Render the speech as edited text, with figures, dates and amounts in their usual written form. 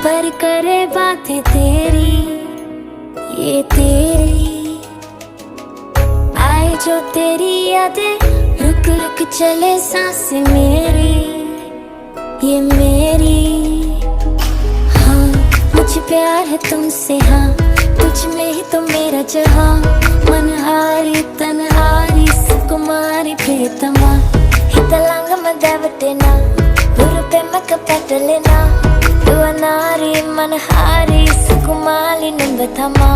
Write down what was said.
भर करे बातें तेरी, ये तेरी आए जो तेरी यादें, रुक रुक चले सांसें मेरी, ये मेरी। हाँ मुझे प्यार है तुमसे, हाँ तुझ में ही तो मेरा जहाँ, मनहारी तनहारी सुकुमारी प्रियतमा, हितलांग मदावटेना हुरुपे मकपटलेना, दुआनारी मनहारी सुकुमारी नंबथमा।